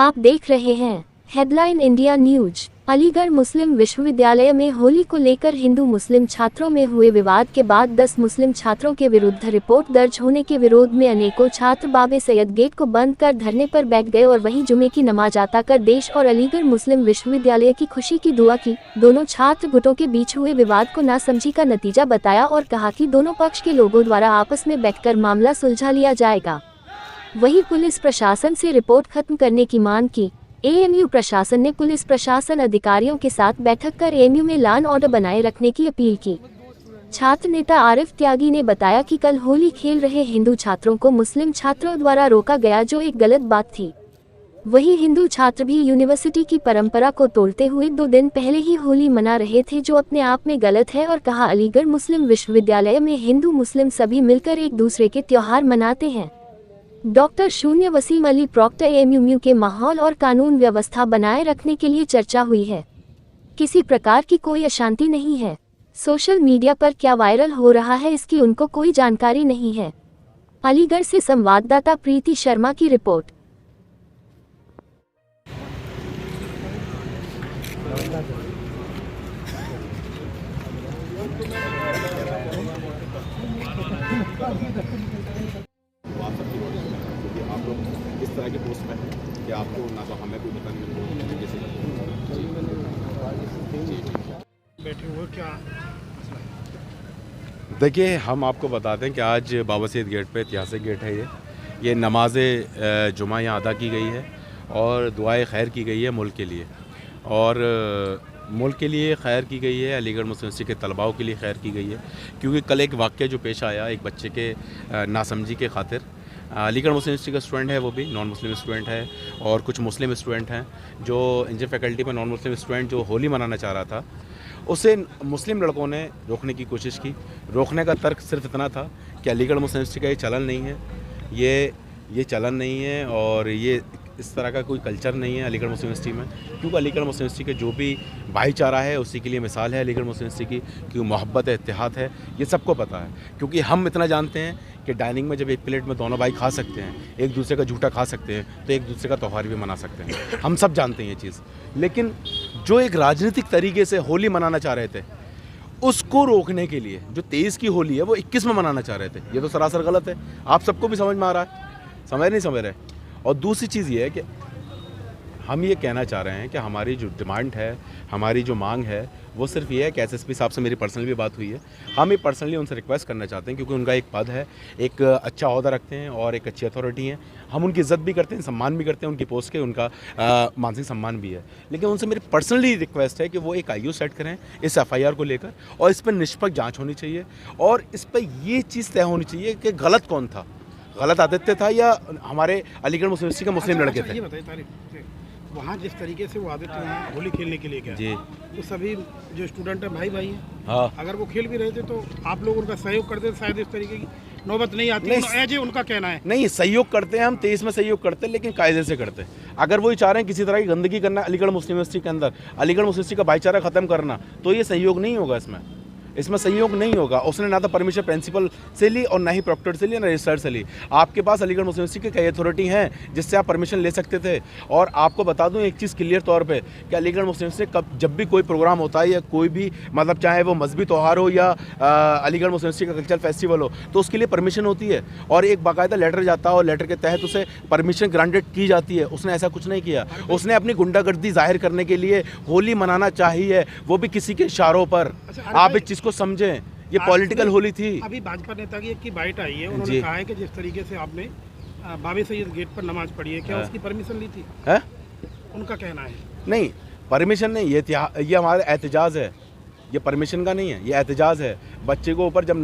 आप देख रहे हैं हेडलाइन इंडिया न्यूज। अलीगढ़ मुस्लिम विश्वविद्यालय में होली को लेकर हिंदू मुस्लिम छात्रों में हुए विवाद के बाद 10 मुस्लिम छात्रों के विरुद्ध रिपोर्ट दर्ज होने के विरोध में अनेकों छात्र बाबे सैयद गेट को बंद कर धरने पर बैठ गए और वहीं जुमे की नमाज अता कर देश और अलीगढ़ मुस्लिम विश्वविद्यालय की खुशी की दुआ की। दोनों छात्र गुटों के बीच हुए विवाद को नासमझी का नतीजा बताया और कहा कि दोनों पक्ष के लोगों द्वारा आपस में बैठकर मामला सुलझा लिया जाएगा। वहीं पुलिस प्रशासन से रिपोर्ट खत्म करने की मांग की। एएमयू प्रशासन ने पुलिस प्रशासन अधिकारियों के साथ बैठक कर एएमयू में लॉ एंड ऑर्डर बनाए रखने की अपील की। छात्र नेता आरिफ त्यागी ने बताया कि कल होली खेल रहे हिंदू छात्रों को मुस्लिम छात्रों द्वारा रोका गया, जो एक गलत बात थी। वहीं हिंदू छात्र भी यूनिवर्सिटी की परंपरा को तोड़ते हुए 2 दिन पहले ही होली मना रहे थे, जो अपने आप में गलत है, और कहा अलीगढ़ मुस्लिम विश्वविद्यालय में हिंदू मुस्लिम सभी मिलकर एक दूसरे के त्योहार मनाते हैं। डॉक्टर शून्य वसीम अली प्रॉक्टर एएमयू के माहौल और कानून व्यवस्था बनाए रखने के लिए चर्चा हुई है। किसी प्रकार की कोई अशांति नहीं है। सोशल मीडिया पर क्या वायरल हो रहा है इसकी उनको कोई जानकारी नहीं है। अलीगढ़ से संवाददाता प्रीति शर्मा की रिपोर्ट। आप लोग इस तरह के पोस्ट में हैं कि आपको ना तो हमें कोई पता नहीं जैसे बैठे हुए क्या। देखिए, हम आपको बताते हैं कि आज बाबा सैयद गेट पे ऐतिहासिक गेट है। ये नमाज जुमा यहाँ अदा की गई है और दुआए खैर की गई है मुल्क के लिए, और मुल्क के लिए खैर की गई है, अलीगढ़ मुस्लिम यूनिवर्सिटी के तलबाओं के लिए खैर की गई है। क्योंकि कल एक वाक़या जो पेश आया एक बच्चे के नासमझी के खातिर, अलीगढ़ मुस्लिम यूनिवर्सिटी का स्टूडेंट है, वो भी नॉन मुस्लिम स्टूडेंट है, और कुछ मुस्लिम स्टूडेंट हैं जो इंजीनियरिंग फैकल्टी में नॉन मुस्लिम स्टूडेंट जो होली मनाना चाह रहा था, उसे मुस्लिम लड़कों ने रोकने की कोशिश की। रोकने का तर्क सिर्फ इतना था कि अलीगढ़ मुस्लिम यूनिवर्सिटी का ये चलन नहीं है, ये चलन नहीं है, और ये इस तरह का कोई कल्चर नहीं है अलीगढ़ मुस्लिम यूनिवर्सिटी में। क्योंकि अलीगढ़ मुस्लिम यूनिवर्सिटी के जो भी भाईचारा है उसी के लिए मिसाल है अलीगढ़ मुस्लिम यूनिवर्सिटी की, क्योंकि मोहब्बत है, इत्तेहाद है, ये सबको पता है। क्योंकि हम इतना जानते हैं कि डाइनिंग में जब एक प्लेट में दोनों भाई खा सकते हैं, एक दूसरे का झूठा खा सकते हैं, तो एक दूसरे का त्यौहार भी मना सकते हैं। हम सब जानते हैं ये चीज़। लेकिन जो एक राजनीतिक तरीके से होली मनाना चाह रहे थे, उसको रोकने के लिए जो 23 की होली है वो 21 में मनाना चाह रहे थे, ये तो सरासर गलत है। आप सबको भी समझ में आ रहा है, समझ नहीं समझ रहे। और दूसरी चीज़ ये है कि हम ये कहना चाह रहे हैं कि हमारी जो डिमांड है, हमारी जो मांग है, वो सिर्फ ये है कि एसएसपी साहब से मेरी पर्सनली भी बात हुई है। हम ये पर्सनली उनसे रिक्वेस्ट करना चाहते हैं, क्योंकि उनका एक पद है, एक अच्छा ओहदा रखते हैं और एक अच्छी अथॉरिटी है। हम उनकी इज़्ज़त भी करते हैं, सम्मान भी करते हैं, उनकी पोस्ट के उनका मानसिक सम्मान भी है। लेकिन उनसे मेरी पर्सनली रिक्वेस्ट है कि वो एक आईओ सेट करें इस एफआईआर को लेकर, और इस पर निष्पक्ष जाँच होनी चाहिए, और इस पर ये चीज़ तय होनी चाहिए कि गलत कौन था, गलत आदित्य था या हमारे अलीगढ़ मुस्लिम यूनिवर्सिटी के मुस्लिम लड़के थे। ये बताइए वहाँ जिस तरीके से वो आदित्य यहाँ होली खेलने के लिए गया जी, तो सभी जो स्टूडेंट है भाई हैं। हाँ, अगर वो खेल भी रहे थे तो आप लोग उनका सहयोग करते, शायद इस तरीके की नौबत नहीं आती। ऐसे उनका कहना है। नहीं, सहयोग करते हैं हम, 23 में सहयोग करते हैं, लेकिन कायदे से करते हैं। अगर वो चाह रहे हैं किसी तरह की गंदगी करना अलीगढ़ मुस्लिम यूनिवर्सिटी के अंदर, अलीगढ़ मुस्लिम यूनिवर्सिटी का भाईचारा ख़त्म करना, तो ये सहयोग नहीं होगा, इसमें सहयोग नहीं होगा। उसने ना तो परमिशन प्रिंसिपल से ली और ना ही प्रॉक्टर से ली, ना रजिस्ट्रार से ली। आपके पास अलीगढ़ मुस्लिम यूनिवर्सिटी की कई अथॉरिटी हैं जिससे आप परमिशन ले सकते थे। और आपको बता दूं एक चीज़ क्लियर तौर पे कि अलीगढ़ मुस्लिम यूनिवर्सिटी जब भी कोई प्रोग्राम होता है या कोई भी मतलब चाहे वो मजहबी त्यौहार हो या अलीगढ़ मुस्लिम यूनिवर्सिटी का कल्चरल फेस्टिवल हो, तो उसके लिए परमिशन होती है और एक बाकायदा लेटर जाता है और लेटर के तहत उसे परमिशन ग्रांटेड की जाती है। उसने ऐसा कुछ नहीं किया। उसने अपनी गुंडागर्दी जाहिर करने के लिए होली मनाना चाहिए, वो भी किसी के इशारों पर। आप इस चीज़ को समझें, ये पॉलिटिकल होली थी। अभी भाजपा नेता की एक बाइट आई है, उन्होंने कहा है कि जिस तरीके से आपने बाबा सैयद गेट पर नमाज पढ़ी है, क्या उसकी परमिशन ली थी? है? उनका कहना है नहीं, परमिशन नहीं, ये हमारा एहतजाज है, ये परमिशन का नहीं है, ये एहतजाज है। बच्चे को ऊपर जब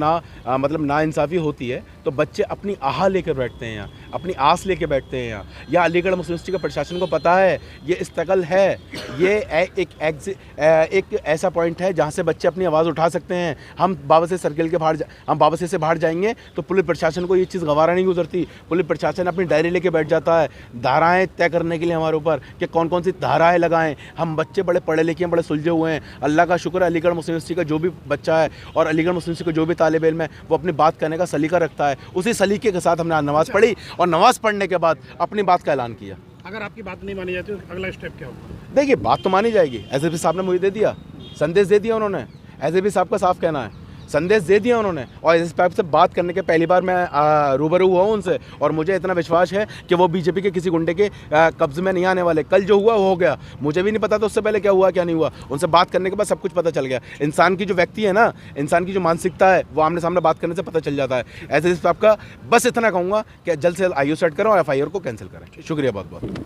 मतलब नाइंसाफ़ी होती है तो बच्चे अपनी आह लेकर बैठते हैं यहाँ, अपनी आस लेकर बैठते हैं यहाँ। या अलीगढ़ मुस्लिम यूनिवर्सिटी का प्रशासन को पता है ये इस्तकल है, ये एक ऐसा पॉइंट है जहाँ से बच्चे अपनी आवाज़ उठा सकते हैं। हम बाबा से सर्किल के बाहर हम बाबा से बाहर जाएंगे तो पुलिस प्रशासन को ये चीज़ गवारा नहीं गुजरती। पुलिस प्रशासन अपनी डायरी लेके बैठ जाता है धाराएँ तय करने के लिए हमारे ऊपर कि कौन कौन सी धाराएँ लगाएँ। हम बच्चे बड़े पढ़े लिखे हैं, बड़े सुलझे हुए हैं। अल्लाह का शुक्र है, अलीगढ़ मुस्लिम यूनिवर्सिटी का जो भी बच्चा है और अलीगढ़ मुस्लिम यूनिवर्सिटी का जो भी तालिब इल्म है वो अपनी बात करने का सलीका रखता है। उसी सलीके के साथ हमने नमाज़ पढ़ी और नमाज़ पढ़ने के बाद अपनी बात का ऐलान किया। अगर आपकी बात नहीं मानी जाती तो अगला स्टेप क्या होगा? देखिए, बात तो मानी जाएगी। एसएसपी साहब ने मुझे दे दिया, संदेश दे दिया उन्होंने। एसएसपी साहब का साफ कहना है, संदेश दे दिया उन्होंने। और एसएसपी साहब से बात करने के पहली बार मैं रूबरू हुआ हूँ उनसे, और मुझे इतना विश्वास है कि वो बीजेपी के किसी गुंडे के कब्जे में नहीं आने वाले। कल जो हुआ वो हो गया, मुझे भी नहीं पता था उससे पहले क्या हुआ क्या नहीं हुआ। उनसे बात करने के बाद सब कुछ पता चल गया। इंसान की जो व्यक्ति है ना, इंसान की जो मानसिकता है, वो आमने सामने बात करने से पता चल जाता है। एसएसपी साहब का बस इतना कहूँगा कि जल्द से जल्द आईओ सेट करें और एफआईआर को कैंसिल करें। शुक्रिया बहुत बहुत।